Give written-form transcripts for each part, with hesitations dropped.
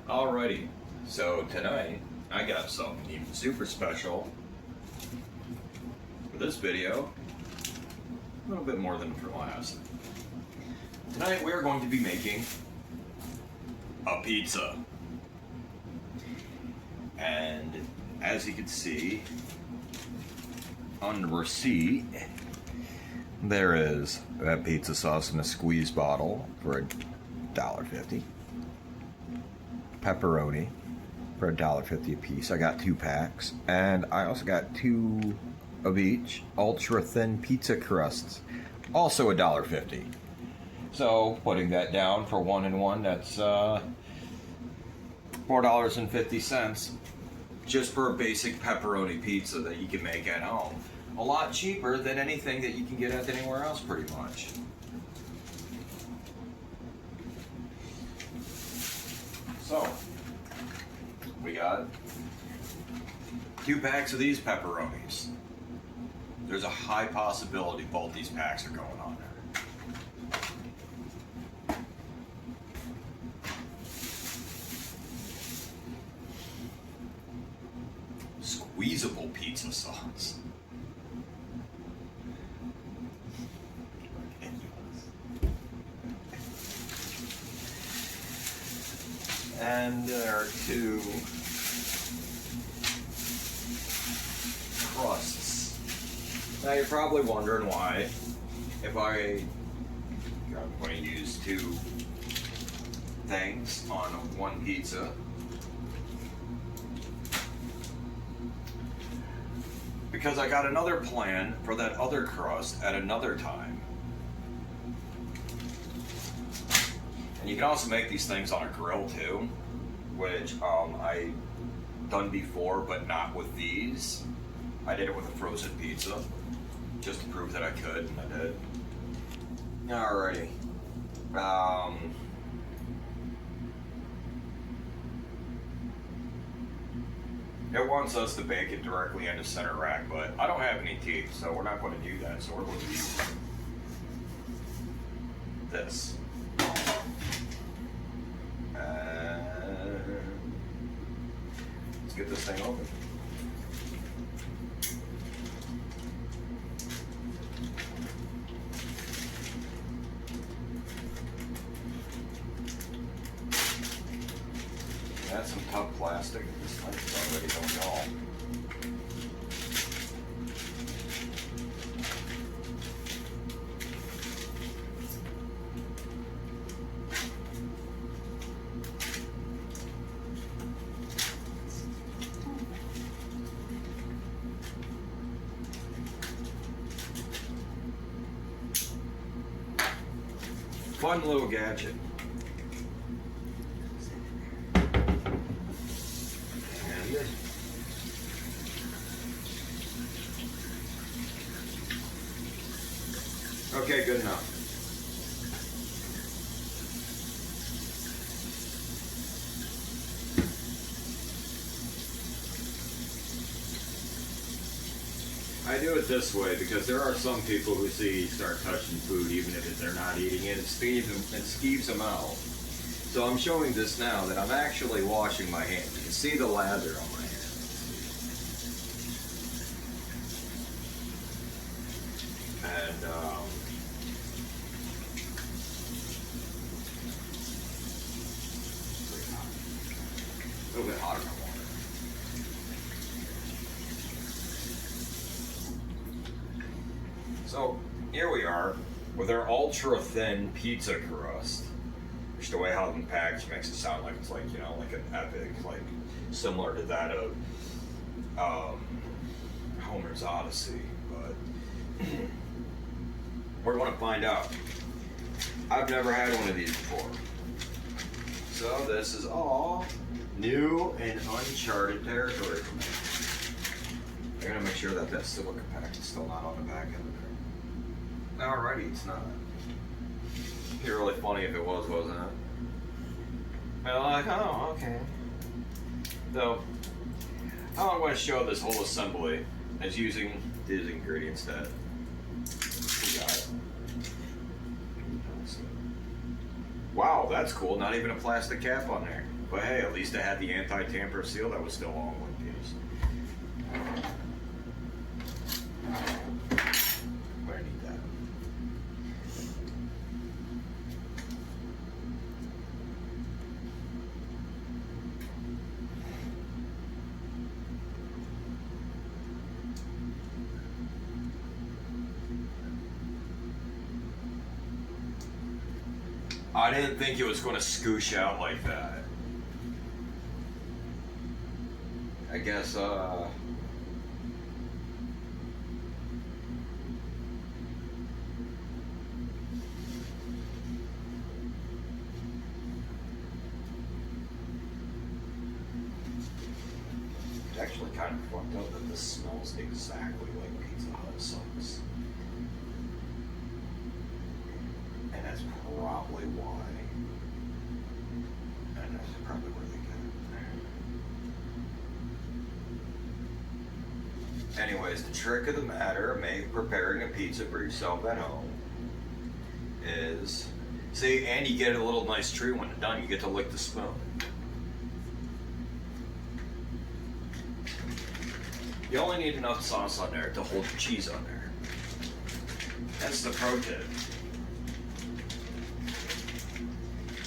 Alrighty, so tonight I got something even super special for this video, a little bit more than for last. Tonight we are going to be making a pizza. And as you can see on the receipt, there is that pizza sauce in a squeeze bottle for $1.50. Pepperoni for $1.50 a piece. I got 2 packs, and I also got 2 of each ultra thin pizza crusts, also $1.50. So putting that down for 1 and 1, that's $4.50 just for a basic pepperoni pizza that you can make at home. A lot cheaper than anything that you can get at anywhere else, pretty much. So, we got 2 packs of these pepperonis. There's a high possibility both these packs are going on there. Squeezable pizza sauce. And there are 2 crusts. Now you're probably wondering why, if I'm going to use 2 things on 1 pizza. Because I got another plan for that other crust at another time. And you can also make these things on a grill too, which I done before, but not with these. I did it with a frozen pizza, just to prove that I could, and I did. Alrighty. It wants us to bake it directly into center rack, but I don't have any teeth, so we're not going to do that. So we're going to use this. Let's get this thing open. That's some tough plastic. This thing's already going all. Fun little gadget. Okay, good enough. I do it this way because there are some people who start touching food even if they're not eating it. It skeeves them out. So I'm showing this now that I'm actually washing my hands. You can see the lather on my hands. And a little bit hotter than water. So here we are with our ultra thin pizza crust. Just the way how it's packaged makes it sound like it's like, you know, like an epic, like similar to that of Homer's Odyssey. But we're going to find out. I've never had one of these before. So this is all new and uncharted territory for me. I gotta make sure that that silica pack is still not on the back end of there. Alrighty, it's not. It'd be really funny if it was, wasn't it? And I'm like, oh, okay. So, how I'm going to show this whole assembly is using these ingredients that we got. Wow, that's cool. Not even a plastic cap on there. But hey, at least it had the anti-tamper seal that was still all in one piece. But I need that. I didn't think it was going to scoosh out like that. I guess, it's actually kind of fucked up that this smells exactly like Pizza Hut sucks. And that's probably why. And that's probably where they get it. Anyways, the trick of the matter of preparing a pizza for yourself at home is, see, and you get a little nice treat when it's done. You get to lick the spoon. You only need enough sauce on there to hold the cheese on there. That's the pro tip.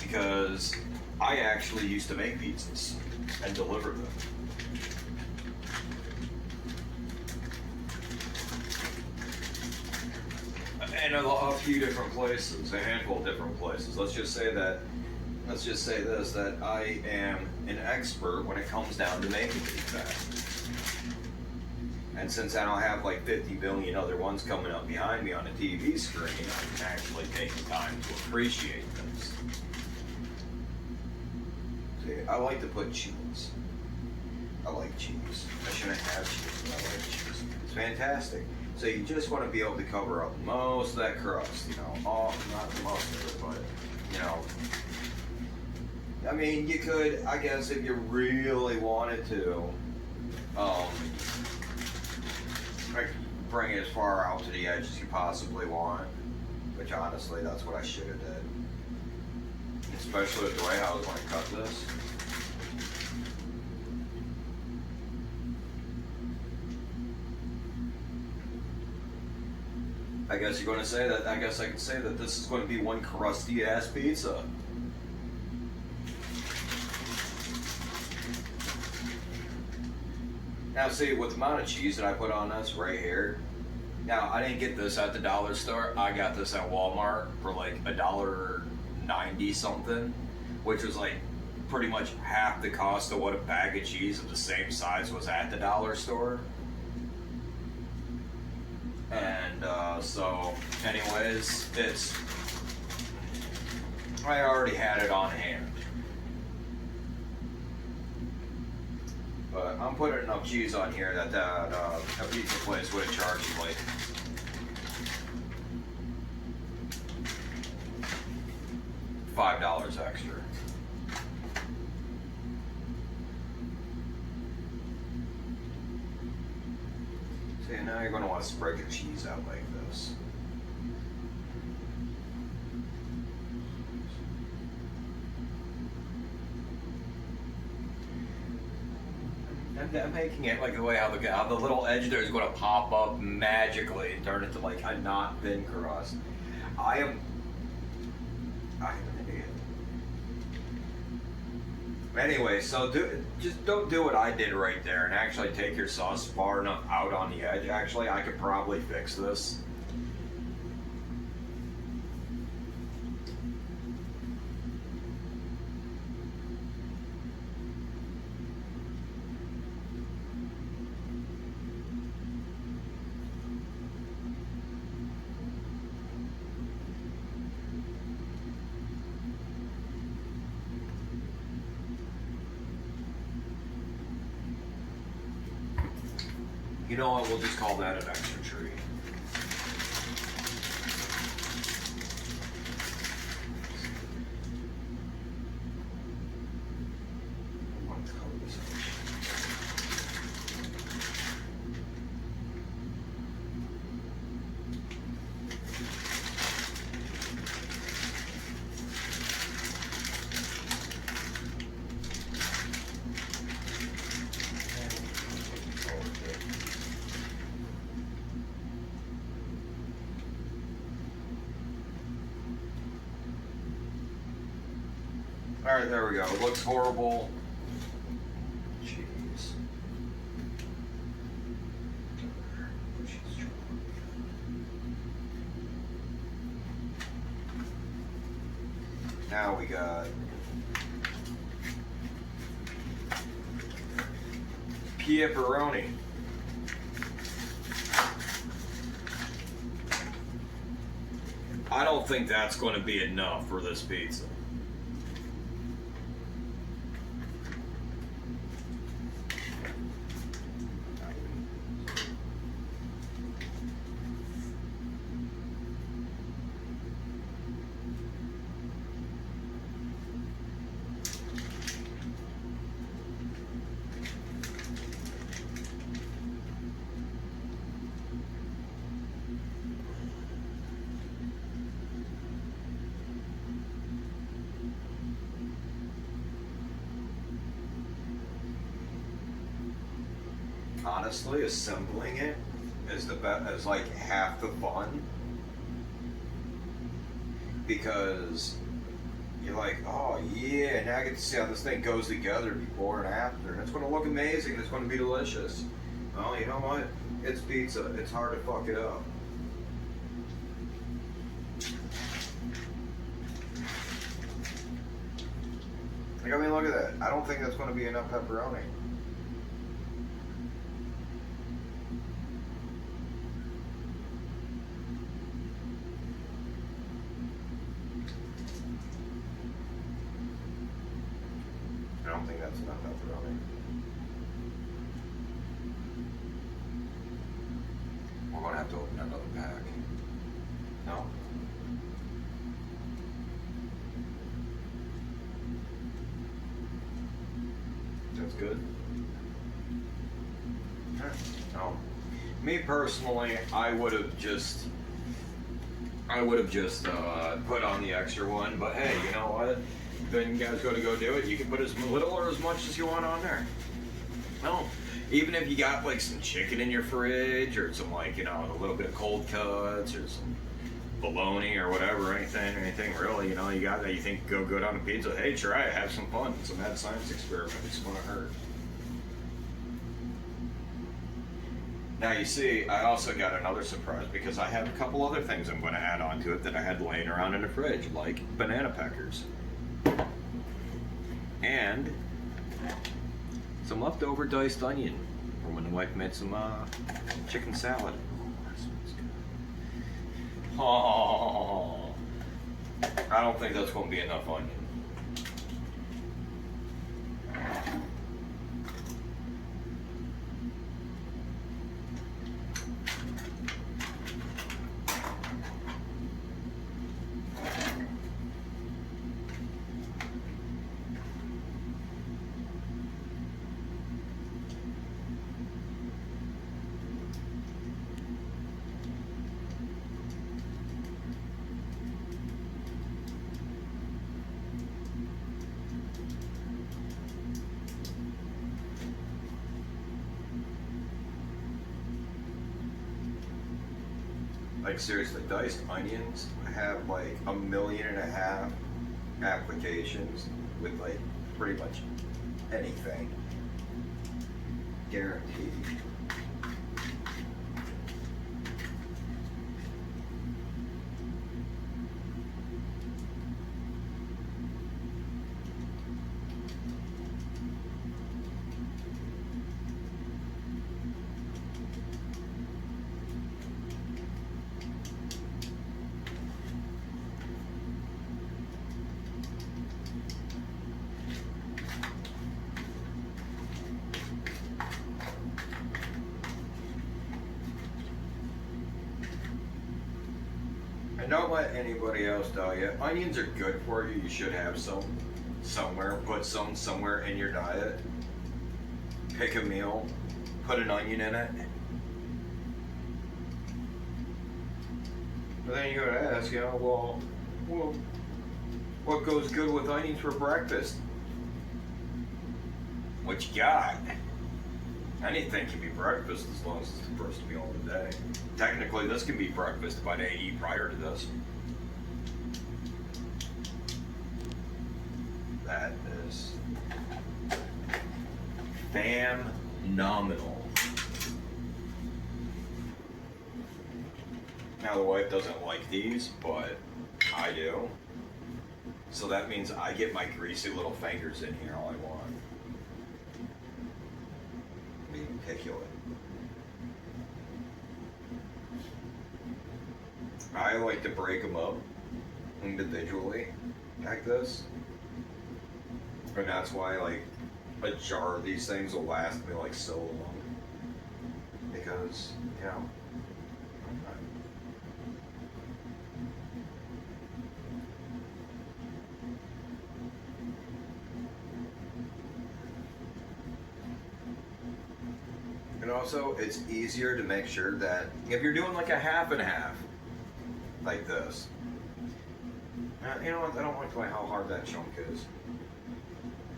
Because I actually used to make pizzas and deliver them. And a few different places, a handful of different places. Let's just say this, that I am an expert when it comes down to making pizza. And since I don't have like 50 billion other ones coming up behind me on a TV screen, I'm actually taking time to appreciate this. See, I like to put cheese. I like cheese. I shouldn't have cheese, but I like cheese. It's fantastic. So you just want to be able to cover up most of that crust, you know, all, not most of it, but, you know. I mean, you could, I guess, if you really wanted to, bring it as far out to the edge as you possibly want, which honestly, that's what I should have did. Especially with the way I was going to cut this. I guess you're going to say that, I guess I can say that this is going to be one crusty ass pizza. Now see, with the amount of cheese that I put on this right here, now I didn't get this at the dollar store, I got this at Walmart for like $1.90 something, which was like pretty much half the cost of what a bag of cheese of the same size was at the dollar store. And so anyways, I already had it on hand. But I'm putting enough cheese on here that a pizza place would have charged me like $5 extra. See, now you're going to want to spread your cheese out like this. I'm making it like the way how the little edge there is going to pop up magically and turn into like a not thin crust. I am an idiot. Anyway, so just don't do what I did right there and actually take your sauce far enough out on the edge. Actually, I could probably fix this. You know what, we'll just call that an extra treat. Alright, there we go. It looks horrible. Jeez. Now we got pepperoni. I don't think that's going to be enough for this pizza. Honestly, assembling it is like half the fun, because you're like, oh yeah, now I get to see how this thing goes together before and after, and it's going to look amazing. It's going to be delicious. Well, you know what? It's pizza. It's hard to fuck it up. Like, I mean, look at that. I don't think that's going to be enough pepperoni. I don't think that's enough pepperoni. We're going to have to open another pack. No? That's good. No. Me personally, I would have just put on the extra one, but hey, you know what? Then you guys got to go do it. You can put as little or as much as you want on there. No, even if you got like some chicken in your fridge, or some, like, you know, a little bit of cold cuts, or some bologna or whatever, anything really, you know, you got that you think go good on a pizza. Hey, try it, have some fun. It's a mad science experiment. It's gonna hurt. Now you see, I also got another surprise, because I have a couple other things I'm going to add on to it that I had laying around in the fridge, like banana peckers. And some leftover diced onion from when the wife made some chicken salad. Oh, I don't think that's going to be enough onion. Like, seriously, diced onions have like 1.5 million applications with like pretty much anything. Guaranteed. And don't let anybody else tell you, onions are good for you. You should have some somewhere. Put some somewhere in your diet. Pick a meal, put an onion in it. But then you gotta ask, you know, well, what goes good with onions for breakfast? What you got? Anything can be breakfast as long as it's the first meal of the day. Technically, this can be breakfast if I didn't eat prior to this. That. phenomenal. Now the wife doesn't like these, but I do. So that means I get my greasy little fingers in here all I want. Be immaculate. I like to break them up individually like this. And that's why like a jar of these things will last me like so long. Because, you know, and also it's easier to make sure that if you're doing like a half and half like this, you know what, I don't like how hard that chunk is.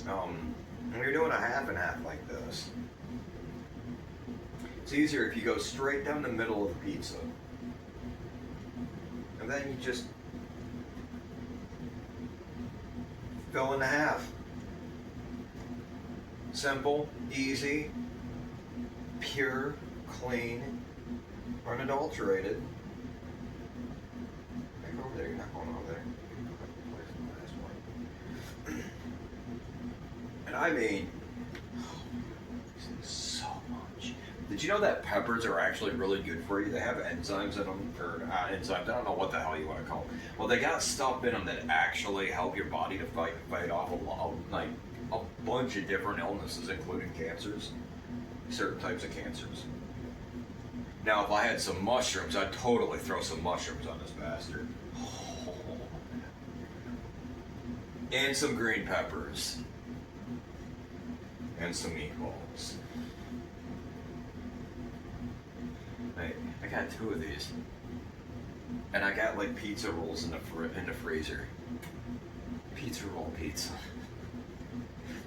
When you're doing a half and half like this, it's easier if you go straight down the middle of the pizza. And then you just fill in the half. Simple, easy, pure, clean, unadulterated. Hey, go over there, you're not going over there. And I mean, so much. Did you know that peppers are actually really good for you? They have enzymes in them, or enzymes, I don't know what the hell you want to call them. Well, they got stuff in them that actually help your body to fight off a bunch of different illnesses, including cancers, certain types of cancers. Now, if I had some mushrooms, I'd totally throw some mushrooms on this bastard. And some green peppers. And some meatballs. Hey, I got 2 of these. And I got like pizza rolls in the freezer. Pizza roll pizza.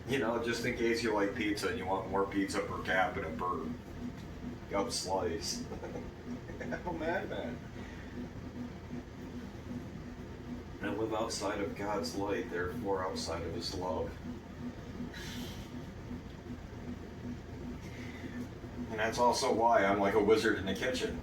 You know, just in case you like pizza and you want more pizza per capita per gub slice. Oh man. I live outside of God's light, therefore outside of His love. And that's also why I'm like a wizard in the kitchen.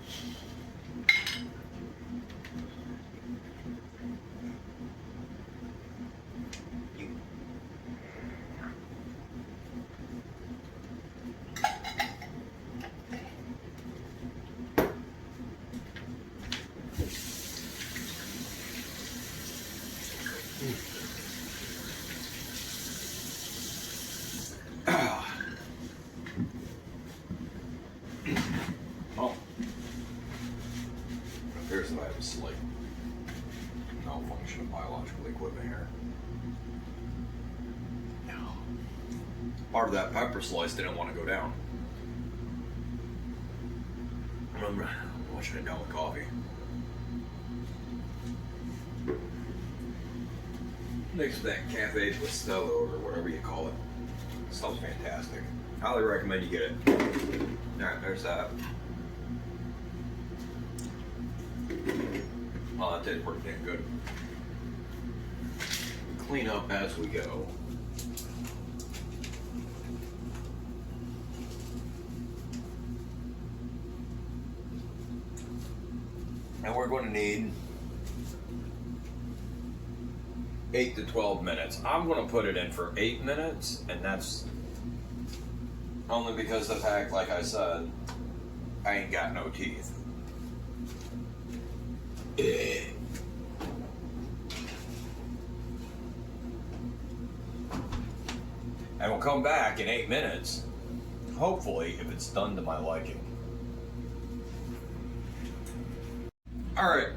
Oh, appears that I have a slight malfunction of biological equipment here. Part of that pepper slice didn't want to go down. I'm washing it down with coffee. Mix that Cafe Bustelo or whatever you call it. Stuff's fantastic. Highly recommend you get it. Alright, there's that. Well, that did work damn good. Clean up as we go. And we're going to need 8 to 12 minutes. I'm going to put it in for 8 minutes, and that's only because the fact, like I said, I ain't got no teeth. And we'll come back in 8 minutes, hopefully, if it's done to my liking. Alright,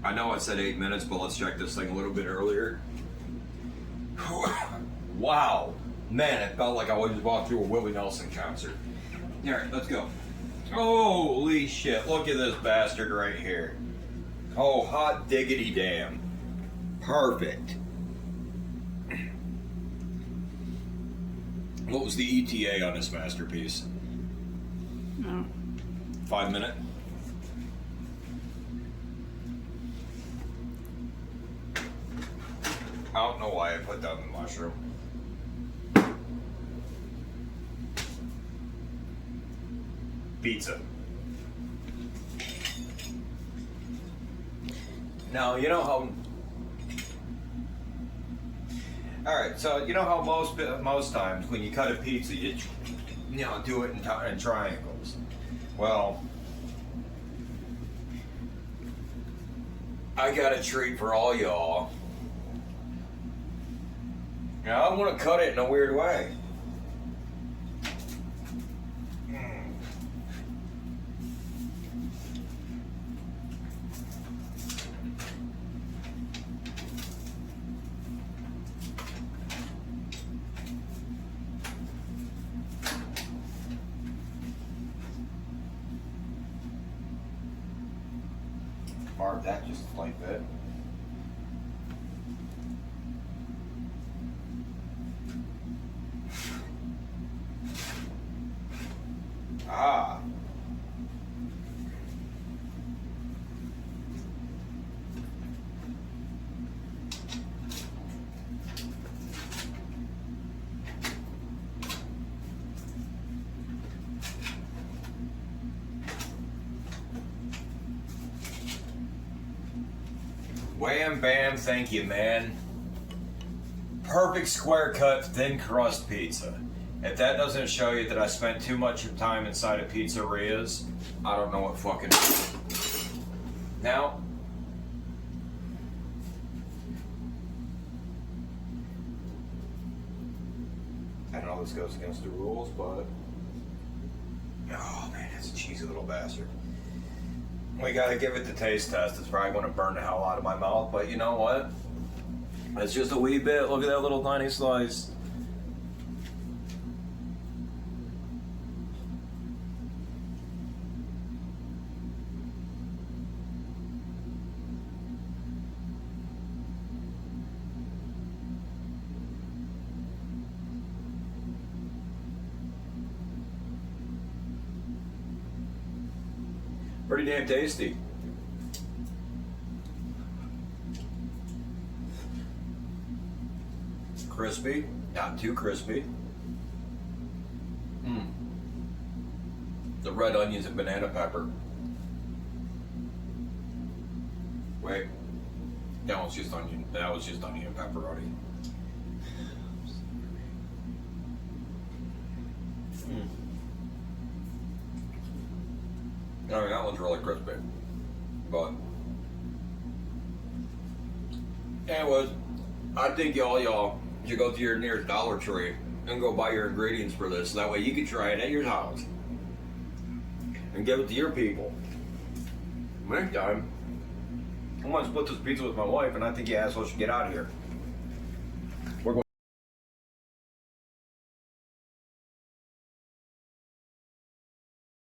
I know I said 8 minutes, but let's check this thing a little bit earlier. Wow, man, it felt like I was walking through a Willie Nelson concert. Alright, let's go. Holy shit, look at this bastard right here. Oh, hot diggity damn. Perfect. What was the ETA on this masterpiece? No. 5 minute? I don't know why I put down the mushroom. pizza. Now, you know how. Alright, so you know how most times when you cut a pizza, you do it in triangles. Well, I got a treat for all y'all. Now, I want to cut it in a weird way. Mark that just like that. Ah. Wham bam, thank you, man. Perfect square cut, thin crust pizza. If that doesn't show you that I spent too much time inside of pizzerias, I don't know what fucking. Now, I know this goes against the rules, but oh man, that's a cheesy little bastard. We gotta give it the taste test. It's probably gonna burn the hell out of my mouth, but you know what? It's just a wee bit. Look at that little tiny slice. Pretty damn tasty. Crispy, not too crispy. The red onions and banana pepper. Wait, that was just onion. That was just onion and pepperoni. I mean, that one's really crispy. But anyways, I think y'all should go to your nearest Dollar Tree and go buy your ingredients for this. That way you can try it at your house and give it to your people. Next time, I'm gonna split this pizza with my wife, and I think you assholes should get out of here.